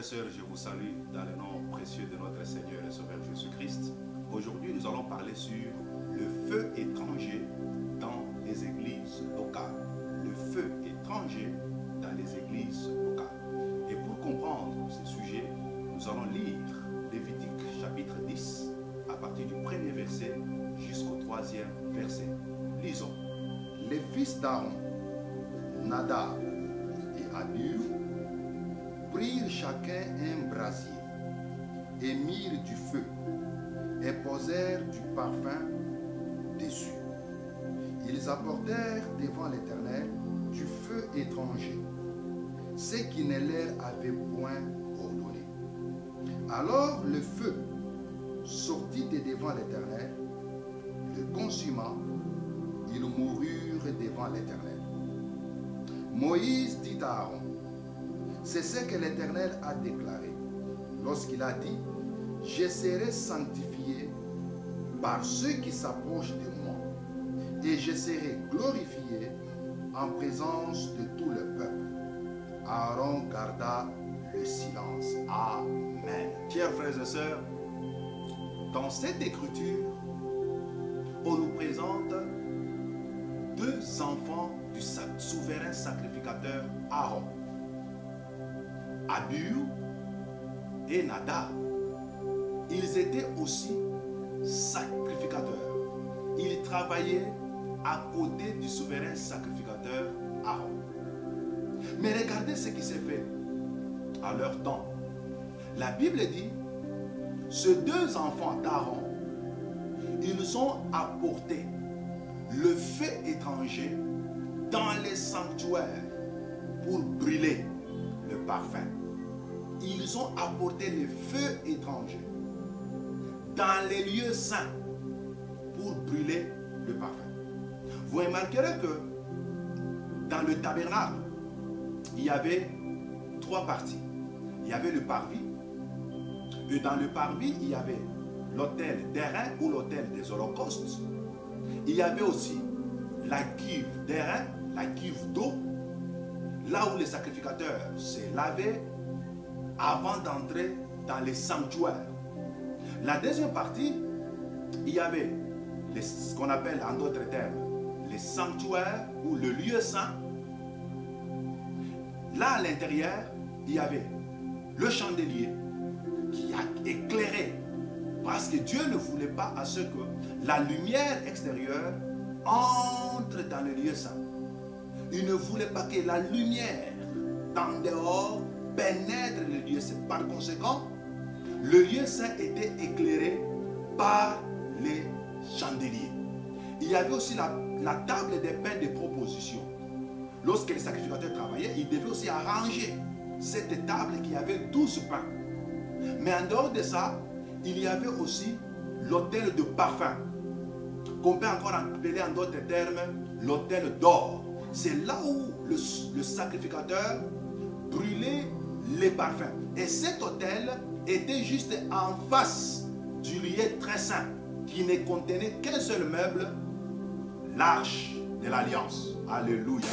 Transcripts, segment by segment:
sœurs, je vous salue dans le nom précieux de notre Seigneur et Sauveur Jésus-Christ. Aujourd'hui, nous allons parler sur le feu étranger dans les églises locales. Le feu étranger dans les églises locales. Et pour comprendre ce sujet, nous allons lire Lévitique chapitre 10 à partir du premier verset jusqu'au troisième verset. Lisons. Les fils d'Aaron, Nadab et Abihu, prirent chacun un brasier et mirent du feu et posèrent du parfum dessus. Ils apportèrent devant l'Éternel du feu étranger, ce qui ne leur avait point ordonné. Alors le feu sortit de devant l'Éternel, le consuma, ils moururent devant l'Éternel. Moïse dit à Aaron, c'est ce que l'Éternel a déclaré lorsqu'il a dit, je serai sanctifié par ceux qui s'approchent de moi et je serai glorifié en présence de tout le peuple. Aaron garda le silence. Amen. Chers frères et sœurs, dans cette écriture, on nous présente deux enfants du souverain sacrificateur Aaron, Abihu et Nadab. Ils étaient aussi sacrificateurs. Ils travaillaient à côté du souverain sacrificateur Aaron. Mais regardez ce qui s'est fait à leur temps. La Bible dit, ces deux enfants d'Aaron, ils ont apporté le feu étranger dans les sanctuaires pour brûler le parfum. Ils ont apporté le feu étranger dans les lieux saints pour brûler le parfum. Vous remarquerez que dans le tabernacle, il y avait trois parties. Il y avait le parvis, et dans le parvis, il y avait l'autel d'airain ou l'autel des holocaustes. Il y avait aussi la cuve d'airain, la cuve d'eau, là où les sacrificateurs se lavaient avant d'entrer dans les sanctuaires. La deuxième partie, il y avait ce qu'on appelle en d'autres termes les sanctuaires ou le lieu saint. Là à l'intérieur, il y avait le chandelier qui a éclairé, parce que Dieu ne voulait pas à ce que la lumière extérieure entre dans le lieu saint. Il ne voulait pas que la lumière d'en dehors pénètre le lieu saint. Par conséquent, le lieu saint était éclairé par les chandeliers. Il y avait aussi la table des pains de proposition. Lorsque les sacrificateurs travaillaient, ils devaient aussi arranger cette table qui avait 12 pains. Mais en dehors de ça, il y avait aussi l'autel de parfum, qu'on peut encore appeler en d'autres termes l'autel d'or. C'est là où le sacrificateur brûlait les parfums. Et cet autel était juste en face du lieu très saint, qui ne contenait qu'un seul meuble, l'arche de l'alliance. Alléluia.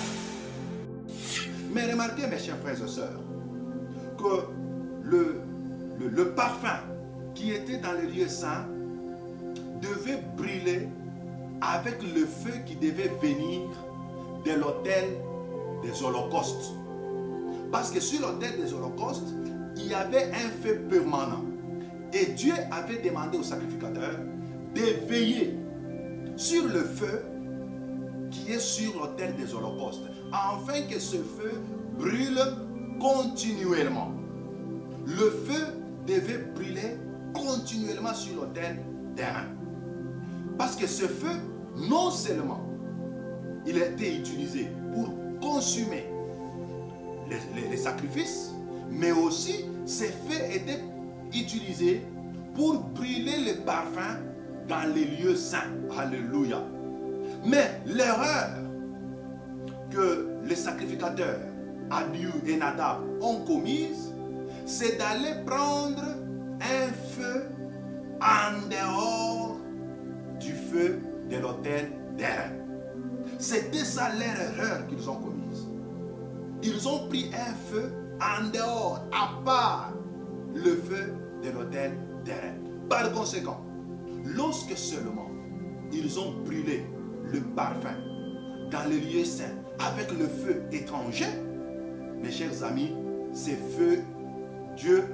Mais remarquez, mes chers frères et sœurs, que le parfum qui était dans le lieu saint devait brûler avec le feu qui devait venir de l'autel des holocaustes. Parce que sur l'autel des holocaustes, il y avait un feu permanent. Et Dieu avait demandé aux sacrificateurs de veiller sur le feu qui est sur l'autel des holocaustes, afin que ce feu brûle continuellement. Le feu devait brûler continuellement sur l'autel d'airain. Parce que ce feu, non seulement il était utilisé pour consumer les sacrifices, mais aussi ce feu était utilisé pour brûler le parfum dans les lieux saints. Alléluia. Mais l'erreur que les sacrificateurs Abihu et Nadab ont commise, c'est d'aller prendre un feu en dehors du feu de l'autel d'airain. C'était ça leur erreur qu'ils ont commise. Ils ont pris un feu en dehors, à part le feu de l'autel terrestre. Par conséquent, lorsque seulement ils ont brûlé le parfum dans le lieu saint avec le feu étranger, mes chers amis, ces feux, Dieu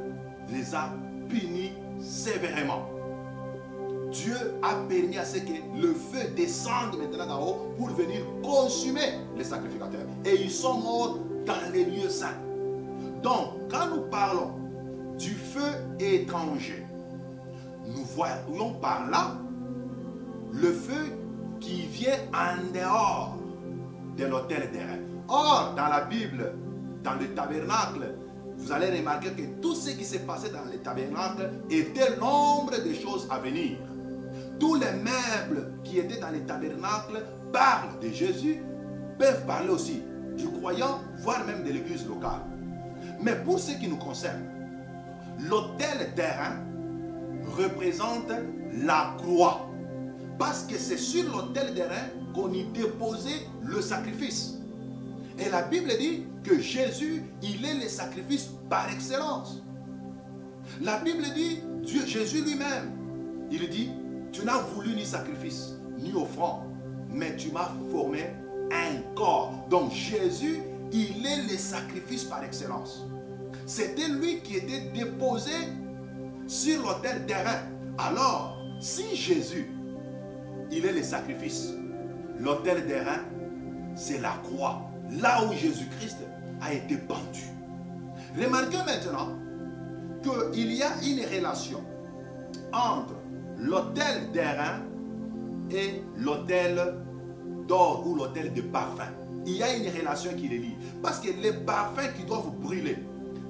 les a punis sévèrement. Dieu a permis à ce que le feu descende maintenant d'en haut pour venir consumer les sacrificateurs. Et ils sont morts dans les lieux saints. Donc, quand nous parlons du feu étranger, nous voyons par là le feu qui vient en dehors de l'autel terrestre. Or, dans la Bible, dans le tabernacle, vous allez remarquer que tout ce qui s'est passé dans le tabernacle était l'ombre des choses à venir. Tous les meubles qui étaient dans le tabernacle parlent de Jésus, peuvent parler aussi du croyant, voire même de l'église locale. Mais pour ce qui nous concerne, l'autel terrain représente la croix. Parce que c'est sur l'autel terrain qu'on y déposait le sacrifice. Et la Bible dit que Jésus, il est le sacrifice par excellence. La Bible dit, Jésus lui-même, il dit, tu n'as voulu ni sacrifice, ni offrande, mais tu m'as formé un corps. Donc Jésus, il est le sacrifice par excellence. C'était lui qui était déposé sur l'autel terrain. Alors, si Jésus, il est le sacrifice, l'autel terrain, c'est la croix. Là où Jésus-Christ a été pendu. Remarquez maintenant qu'il y a une relation entre l'autel d'airain et l'autel d'or ou l'autel de parfum. Il y a une relation qui les lie. Parce que les parfums qui doivent brûler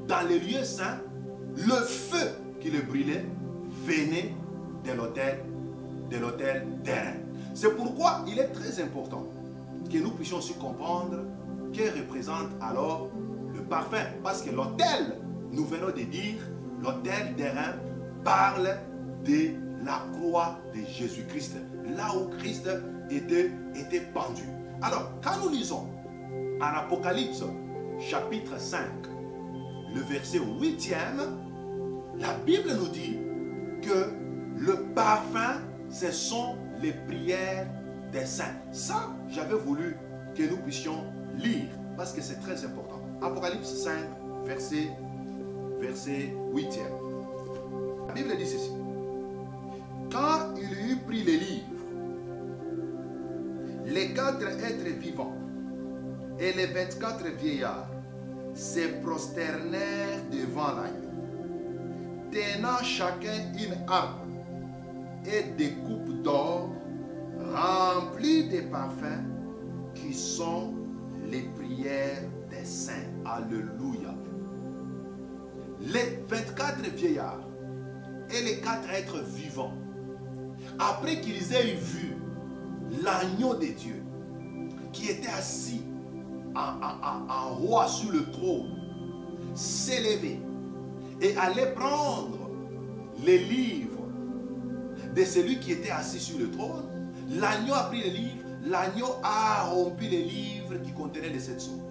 dans les lieux saints, le feu qui les brûlait venait de l'autel d'airain. C'est pourquoi il est très important que nous puissions aussi comprendre que représente alors le parfum. Parce que l'autel, nous venons de dire, l'autel d'airain parle de la croix de Jésus-Christ, là où Christ était pendu. Alors, quand nous lisons en Apocalypse, chapitre 5, le verset 8e, la Bible nous dit que le parfum, ce sont les prières des saints. Ça, j'avais voulu que nous puissions lire, parce que c'est très important. Apocalypse 5, verset 8e. La Bible dit ceci. Quand il eut pris les livres, les 4 êtres vivants et les 24 vieillards se prosternèrent devant l'agneau, tenant chacun une harpe et des coupes d'or remplies de parfums qui sont les prières des saints. Alléluia. Les 24 vieillards et les 4 êtres vivants, après qu'ils aient vu l'agneau de Dieu qui était assis en roi sur le trône, s'élever et aller prendre les livres de celui qui était assis sur le trône, l'agneau a pris les livres, l'agneau a rompu les livres qui contenaient les 7 sceaux.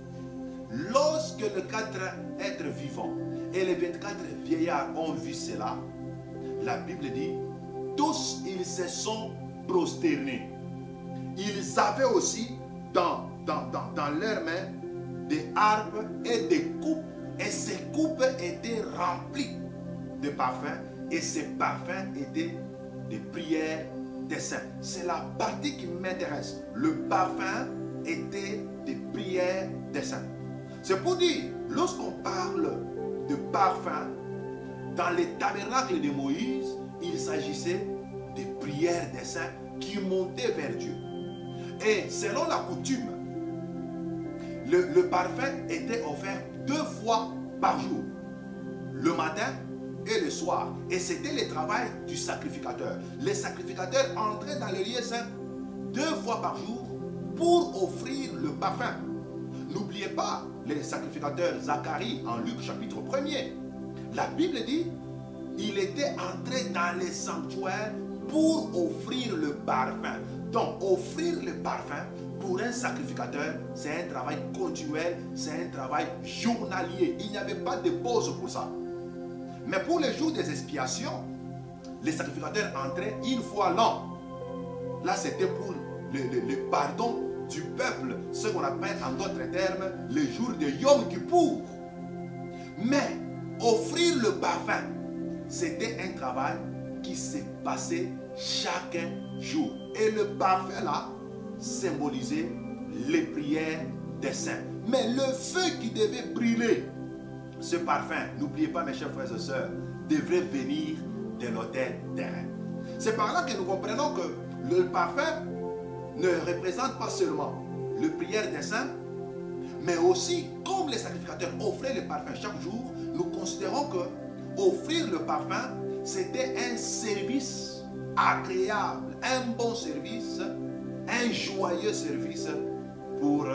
Lorsque les 4 êtres vivants et les 24 vieillards ont vu cela, la Bible dit, tous ils se sont prosternés. Ils avaient aussi dans leurs mains des harpes et des coupes, et ces coupes étaient remplies de parfums, et ces parfums étaient des prières des saints. C'est la partie qui m'intéresse. Le parfum était des prières des saints. C'est pour dire, lorsqu'on parle de parfum, dans les tabernacles de Moïse, il s'agissait des prières des saints qui montaient vers Dieu. Et selon la coutume, le parfum était offert 2 fois par jour, le matin et le soir. Et c'était le travail du sacrificateur. Les sacrificateurs entraient dans le lieu saint 2 fois par jour pour offrir le parfum. N'oubliez pas les sacrificateurs Zacharie en Luc chapitre 1er. La Bible dit, il était entré dans les sanctuaires pour offrir le parfum. Donc, offrir le parfum pour un sacrificateur, c'est un travail continuel, c'est un travail journalier. Il n'y avait pas de pause pour ça. Mais pour le jour des expiations, les sacrificateurs entraient une fois l'an. Là, c'était pour le pardon du peuple, ce qu'on appelle en d'autres termes le jour de Yom Kippour. Mais offrir le parfum, c'était un travail qui s'est passé chaque jour. Et le parfum là symbolisait les prières des saints. Mais le feu qui devait brûler, ce parfum, n'oubliez pas mes chers frères et sœurs, devrait venir de l'autel terrestre. C'est par là que nous comprenons que le parfum ne représente pas seulement le prière des saints, mais aussi, comme les sacrificateurs offraient le parfum chaque jour, nous considérons que offrir le parfum, c'était un service agréable, un bon service, un joyeux service pour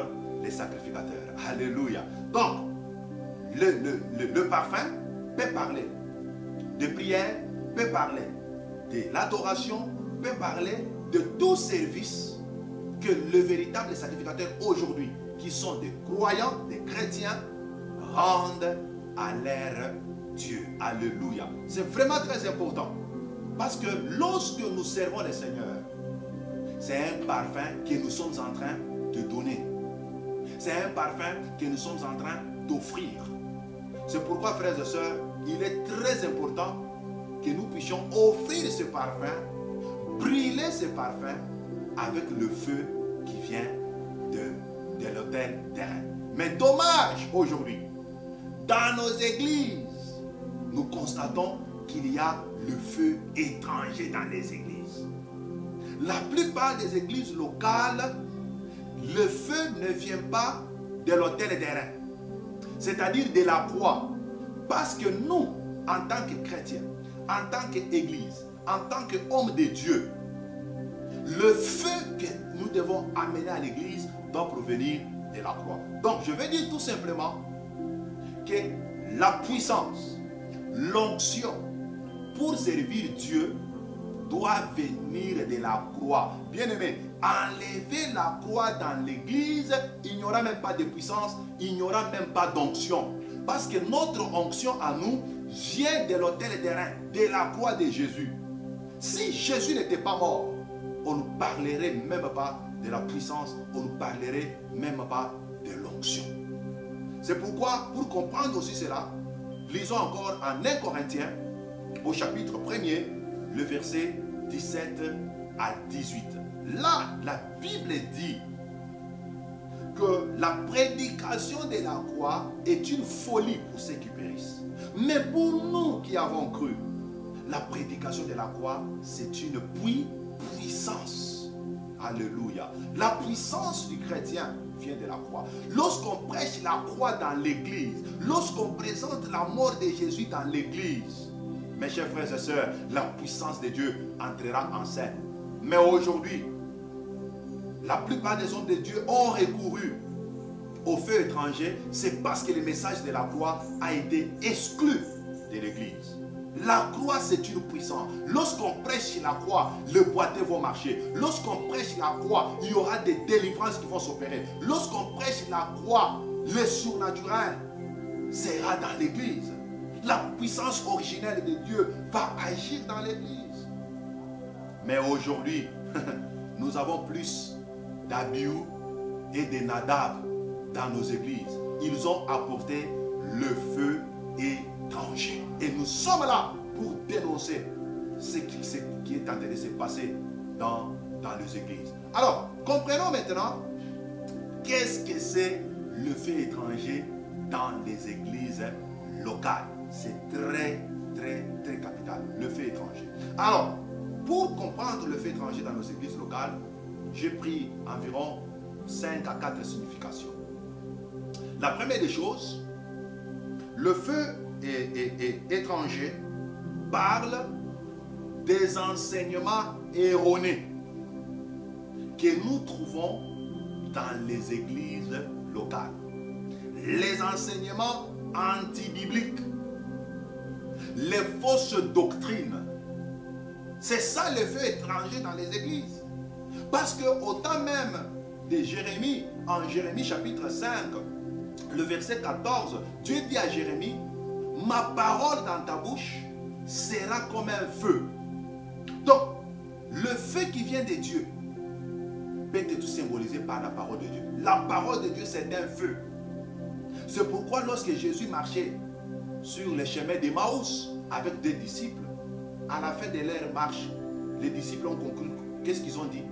les sacrificateurs. Alléluia. Donc, le parfum peut parler de prière, peut parler de l'adoration, peut parler de tout service que le véritable sacrificateur aujourd'hui, qui sont des croyants, des chrétiens, rendent à leur Dieu. Alléluia. C'est vraiment très important. Parce que lorsque nous servons le Seigneur, c'est un parfum que nous sommes en train de donner. C'est un parfum que nous sommes en train d'offrir. C'est pourquoi, frères et sœurs, il est très important que nous puissions offrir ce parfum, brûler ce parfum avec le feu qui vient de l'autel terrestre. Mais dommage aujourd'hui, dans nos églises, nous constatons qu'il y a le feu étranger dans les églises. La plupart des églises locales, le feu ne vient pas de l'autel terrestre, c'est-à-dire de la croix. Parce que nous, en tant que chrétiens, en tant qu'église, en tant qu'hommes de Dieu, le feu que nous devons amener à l'église doit provenir de la croix. Donc, je veux dire tout simplement que la puissance, l'onction pour servir Dieu doit venir de la croix. Bien-aimé, enlever la croix dans l'église, il n'y aura même pas de puissance, il n'y aura même pas d'onction. Parce que notre onction à nous vient de l'autel terrestre, de la croix de Jésus. Si Jésus n'était pas mort, on ne parlerait même pas de la puissance, on ne parlerait même pas de l'onction. C'est pourquoi, pour comprendre aussi cela, lisons encore en 1 Corinthiens, au chapitre 1er, le verset 17 à 18. Là, la Bible dit que la prédication de la croix est une folie pour ceux qui périssent. Mais pour nous qui avons cru, la prédication de la croix, c'est une puissance. Alléluia. La puissance du chrétien vient de la croix. Lorsqu'on prêche la croix dans l'église, lorsqu'on présente la mort de Jésus dans l'église, mes chers frères et sœurs, la puissance de Dieu entrera en scène. Mais aujourd'hui, la plupart des hommes de Dieu ont recouru au feu étranger, c'est parce que le message de la croix a été exclu de l'église. La croix, c'est une puissance. Lorsqu'on prêche la croix, les boiteux vont marcher. Lorsqu'on prêche la croix, il y aura des délivrances qui vont s'opérer. Lorsqu'on prêche la croix, le surnaturel sera dans l'église. La puissance originelle de Dieu va agir dans l'église. Mais aujourd'hui, nous avons plus d'Abihu et de Nadab dans nos églises. Ils ont apporté le feu étranger. Et nous sommes là pour dénoncer ce qui est en train de se passer dans les églises. Alors, comprenons maintenant qu'est-ce que c'est le feu étranger dans les églises locales. C'est très capital, le feu étranger. Alors, pour comprendre le feu étranger dans nos églises locales, j'ai pris environ 5 à 4 significations. La première des choses, le feu étranger parle des enseignements erronés que nous trouvons dans les églises locales. Les enseignements anti-bibliques, les fausses doctrines. C'est ça le feu étranger dans les églises. Parce que au temps même de Jérémie, en Jérémie chapitre 5, le verset 14, Dieu dit à Jérémie, ma parole dans ta bouche sera comme un feu. Donc, le feu qui vient de Dieu peut être symbolisé par la parole de Dieu. La parole de Dieu, c'est un feu. C'est pourquoi lorsque Jésus marchait sur le chemin d'Emmaüs avec des disciples, à la fin de leur marche, les disciples ont conclu. Qu'est-ce qu'ils ont dit?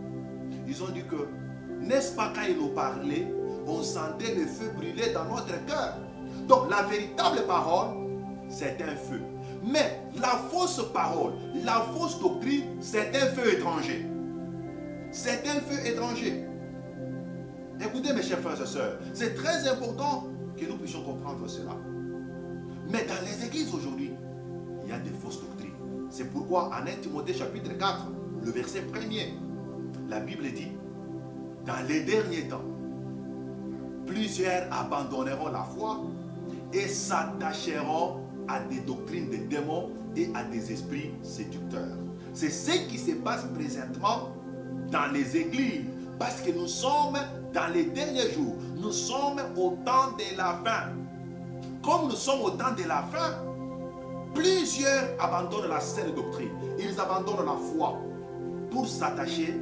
Ils ont dit que, n'est-ce pas quand ils nous parlaient, on sentait le feu brûler dans notre cœur. Donc la véritable parole, c'est un feu. Mais la fausse parole, la fausse doctrine, c'est un feu étranger. C'est un feu étranger. Écoutez mes chers frères et sœurs, c'est très important que nous puissions comprendre cela. Mais dans les églises aujourd'hui, il y a des fausses doctrines. C'est pourquoi en 1 Timothée chapitre 4, le verset 1er, la Bible dit, dans les derniers temps, plusieurs abandonneront la foi et s'attacheront à des doctrines de démons et à des esprits séducteurs. C'est ce qui se passe présentement dans les églises, parce que nous sommes dans les derniers jours. Nous sommes au temps de la fin. Comme nous sommes au temps de la fin, plusieurs abandonnent la saine doctrine. Ils abandonnent la foi pour s'attacher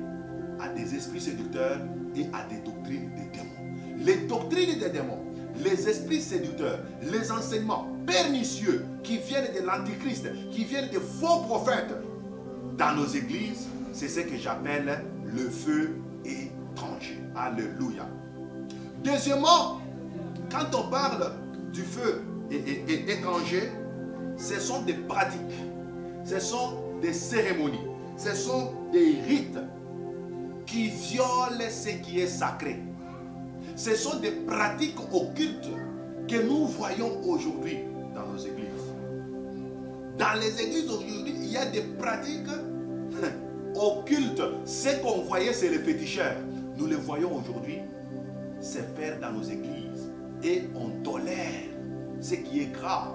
à des esprits séducteurs et à des doctrines des démons. Les doctrines des démons, les esprits séducteurs, les enseignements pernicieux qui viennent de l'antichrist, qui viennent des faux prophètes dans nos églises, c'est ce que j'appelle le feu étranger. Alléluia. Deuxièmement, quand on parle du feu étranger, ce sont des pratiques, ce sont des cérémonies, ce sont des rites qui violent ce qui est sacré. Ce sont des pratiques occultes que nous voyons aujourd'hui dans nos églises. Dans les églises aujourd'hui, il y a des pratiques occultes. Ce qu'on voyait, c'est les féticheurs. Nous les voyons aujourd'hui se faire dans nos églises. Et on tolère ce qui est grave.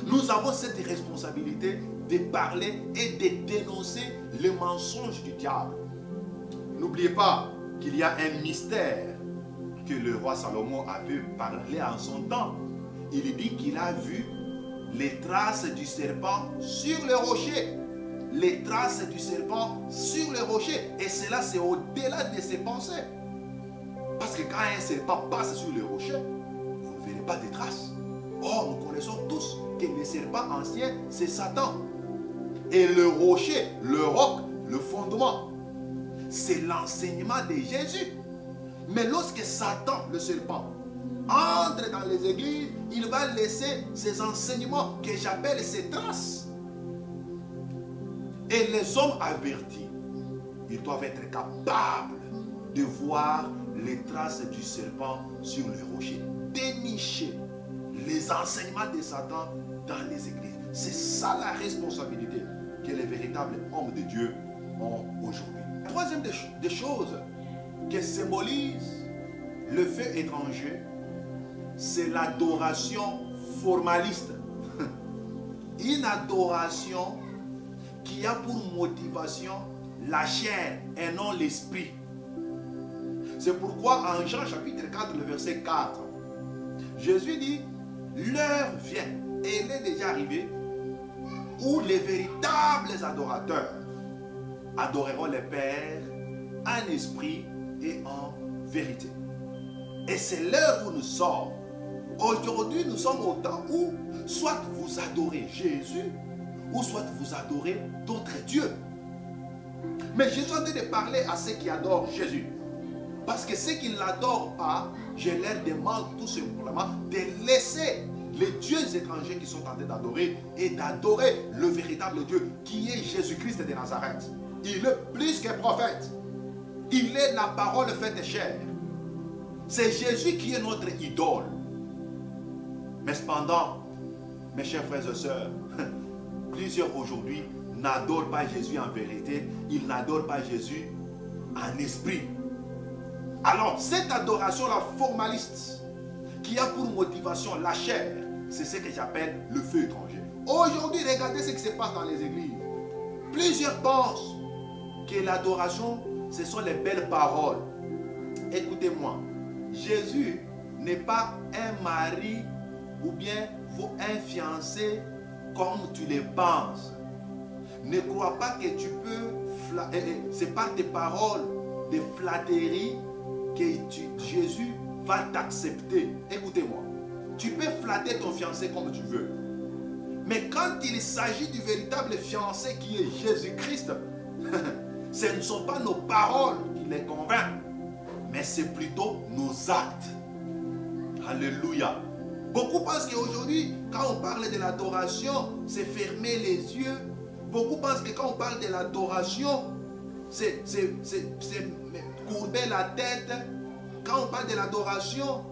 Nous avons cette responsabilité de parler et de dénoncer les mensonges du diable. N'oubliez pas qu'il y a un mystère que le roi Salomon avait parlé en son temps. Il dit qu'il a vu les traces du serpent sur le rocher. Les traces du serpent sur le rocher. Et cela, c'est au-delà de ses pensées. Parce que quand un serpent passe sur le rocher, vous ne verrez pas de traces. Or, nous connaissons tous que le serpent ancien, c'est Satan. Et le rocher, le roc, le fondement, c'est l'enseignement de Jésus. Mais lorsque Satan, le serpent, entre dans les églises, il va laisser ses enseignements que j'appelle ses traces. Et les hommes avertis, ils doivent être capables de voir les traces du serpent sur le rocher. Dénicher les enseignements de Satan dans les églises. C'est ça la responsabilité que les véritables hommes de Dieu ont aujourd'hui. La troisième des choses qui symbolise le feu étranger, c'est l'adoration formaliste. Une adoration qui a pour motivation la chair et non l'esprit. C'est pourquoi en Jean chapitre 4, le verset 4, Jésus dit, l'heure vient, et elle est déjà arrivée, où les véritables adorateurs adoreront le Père en esprit et en vérité. Et c'est l'heure où nous sommes. Aujourd'hui, nous sommes au temps où soit vous adorez Jésus, ou soit vous adorez d'autres dieux. Mais Jésus a dit de parler à ceux qui adorent Jésus. Parce que ceux qui ne l'adorent pas, je leur demande tout simplement de laisser les dieux étrangers qui sont en train d'adorer et d'adorer le véritable Dieu qui est Jésus-Christ de Nazareth. Il est plus que prophète. Il est la parole faite chair. C'est Jésus qui est notre idole. Mais cependant, mes chers frères et sœurs, plusieurs aujourd'hui n'adorent pas Jésus en vérité. Ils n'adorent pas Jésus en esprit. Alors, cette adoration-là formaliste, qui a pour motivation la chair, c'est ce que j'appelle le feu étranger. Aujourd'hui, regardez ce qui se passe dans les églises. Plusieurs pensent que l'adoration, ce sont les belles paroles. Écoutez-moi, Jésus n'est pas un mari ou bien faut un fiancé comme tu le penses. Ne crois pas que tu peux, c'est par tes paroles de flatterie que Jésus va t'accepter. Écoutez-moi, tu peux flatter ton fiancé comme tu veux. Mais quand il s'agit du véritable fiancé qui est Jésus-Christ, ce ne sont pas nos paroles qui les convainquent, mais c'est plutôt nos actes. Alléluia. Beaucoup pensent qu'aujourd'hui, quand on parle de l'adoration, c'est fermer les yeux. Beaucoup pensent que quand on parle de l'adoration, c'est courber la tête. Quand on parle de l'adoration,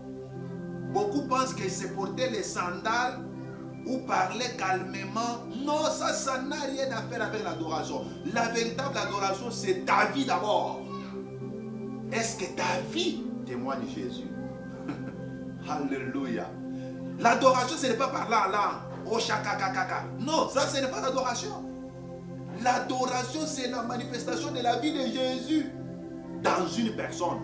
beaucoup pensent que c'est porter les sandales ou parler calmement. Non, ça n'a rien à faire avec l'adoration. La véritable adoration, c'est ta vie d'abord. Est-ce que ta vie témoigne Jésus? Alléluia. L'adoration, ce n'est pas par là, là. Oh, chakakakaka. Non, ça, ce n'est pas l'adoration. L'adoration, c'est la manifestation de la vie de Jésus dans une personne.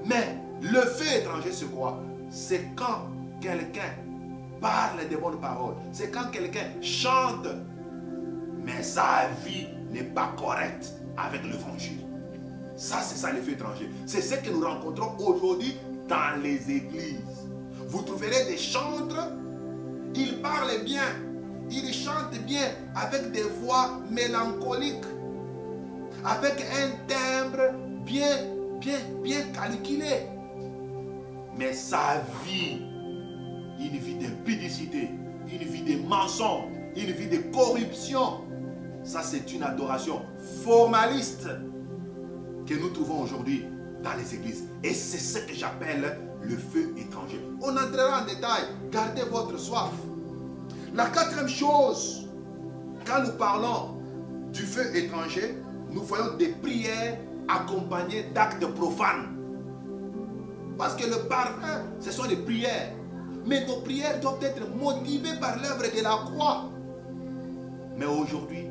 Mais le fait étranger, c'est quoi? C'est quand quelqu'un parle de bonnes paroles. C'est quand quelqu'un chante, mais sa vie n'est pas correcte avec l'évangile. Ça, c'est ça l'effet étranger. C'est ce que nous rencontrons aujourd'hui dans les églises. Vous trouverez des chantres, ils parlent bien, ils chantent bien avec des voix mélancoliques, avec un timbre bien calculé. Mais sa vie, une vie d'impudicité, une vie de mensonge, une vie de corruption, ça c'est une adoration formaliste que nous trouvons aujourd'hui dans les églises. Et c'est ce que j'appelle le feu étranger. On entrera en détail. Gardez votre soif. La quatrième chose, quand nous parlons du feu étranger, nous voyons des prières accompagnées d'actes profanes. Parce que le parfum, ce sont des prières. Mais nos prières doivent être motivées par l'œuvre de la croix. Mais aujourd'hui,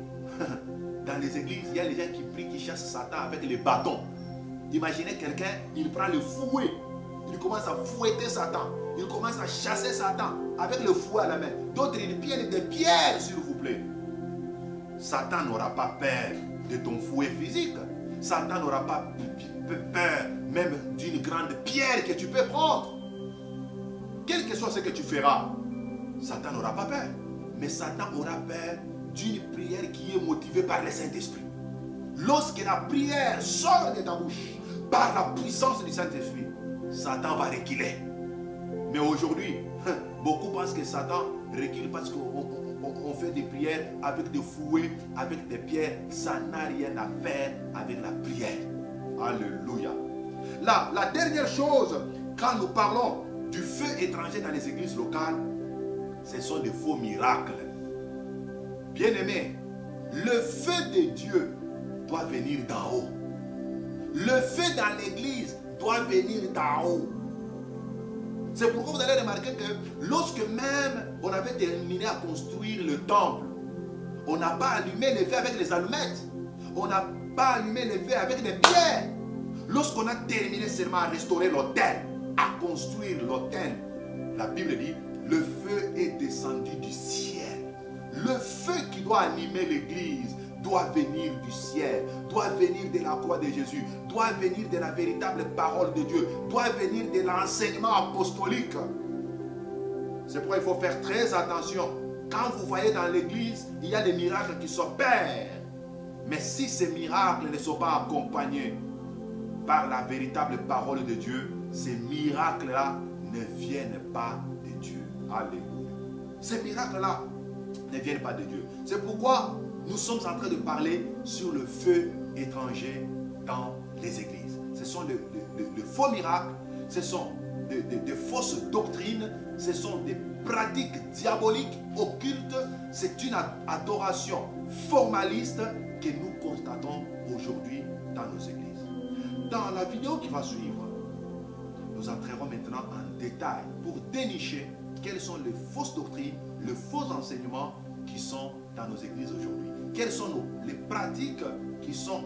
dans les églises, il y a des gens qui prient, qui chassent Satan avec les bâtons. Imaginez quelqu'un, il prend le fouet, il commence à fouetter Satan, il commence à chasser Satan avec le fouet à la main. D'autres, ils piennent des pierres, s'il vous plaît. Satan n'aura pas peur de ton fouet physique. Satan n'aura pas peur même d'une grande pierre que tu peux prendre. Quel que soit ce que tu feras, Satan n'aura pas peur. Mais Satan aura peur d'une prière qui est motivée par le Saint-Esprit. Lorsque la prière sort de ta bouche par la puissance du Saint-Esprit, Satan va reculer. Mais aujourd'hui, beaucoup pensent que Satan recule parce qu'on fait des prières avec des fouets, avec des pierres. Ça n'a rien à faire avec la prière. Alléluia. La dernière chose, quand nous parlons du feu étranger dans les églises locales, ce sont des faux miracles. Bien-aimés, le feu de Dieu doit venir d'en haut. Le feu dans l'église doit venir d'en haut. C'est pourquoi vous allez remarquer que lorsque même on avait terminé à construire le temple, on n'a pas allumé les feux avec les allumettes. On n'a pas allumé les feux avec des pierres. Lorsqu'on a terminé seulement à restaurer l'autel, à construire l'autel, la Bible dit, le feu est descendu du ciel. Le feu qui doit animer l'église doit venir du ciel, doit venir de la croix de Jésus, doit venir de la véritable parole de Dieu, doit venir de l'enseignement apostolique. C'est pourquoi il faut faire très attention. Quand vous voyez dans l'église, il y a des miracles qui s'opèrent. Mais si ces miracles ne sont pas accompagnés par la véritable parole de Dieu, ces miracles-là ne viennent pas de Dieu. Alléluia. Ces miracles-là ne viennent pas de Dieu. C'est pourquoi nous sommes en train de parler sur le feu étranger dans les églises. Ce sont de faux miracles, ce sont de fausses doctrines, ce sont des pratiques diaboliques, occultes. C'est une adoration formaliste que nous constatons aujourd'hui dans nos églises. Dans la vidéo qui va suivre, nous entrerons maintenant en détail pour dénicher quelles sont les fausses doctrines, les faux enseignements qui sont dans nos églises aujourd'hui. Quelles sont les pratiques qui sont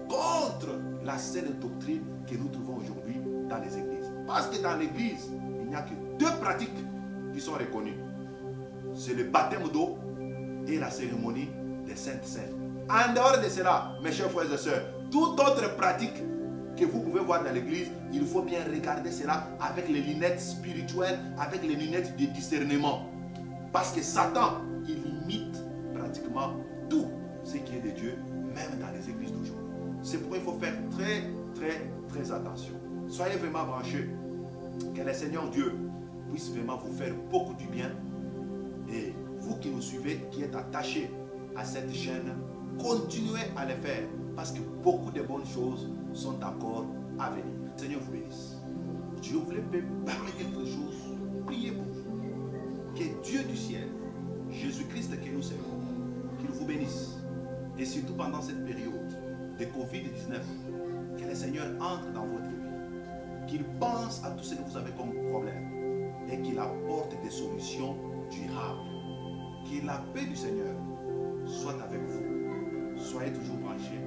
contre la saine doctrine que nous trouvons aujourd'hui dans les églises. Parce que dans l'église, il n'y a que deux pratiques qui sont reconnus. C'est le baptême d'eau et la cérémonie des Saintes Saintes. En dehors de cela, mes chers frères et sœurs, toute autre pratique que vous pouvez voir dans l'église, il faut bien regarder cela avec les lunettes spirituelles, avec les lunettes de discernement. Parce que Satan, il imite pratiquement tout ce qui est de Dieu, même dans les églises d'aujourd'hui. C'est pourquoi il faut faire très attention. Soyez vraiment branchés. Que le Seigneur Dieu puisse vraiment vous faire beaucoup du bien. Et vous qui nous suivez, qui êtes attachés à cette chaîne, continuez à le faire. Parce que beaucoup de bonnes choses sont encore à venir. Seigneur vous bénisse. Dieu voulait parler quelque chose. Priez pour vous. Que Dieu du ciel, Jésus-Christ que nous servons, qu'il vous bénisse. Et surtout pendant cette période de Covid-19, que le Seigneur entre dans votre vie. Qu'il pense à tout ce que vous avez comme problème. Et qu'il apporte des solutions durables. Que la paix du Seigneur soit avec vous. Soyez toujours branchés.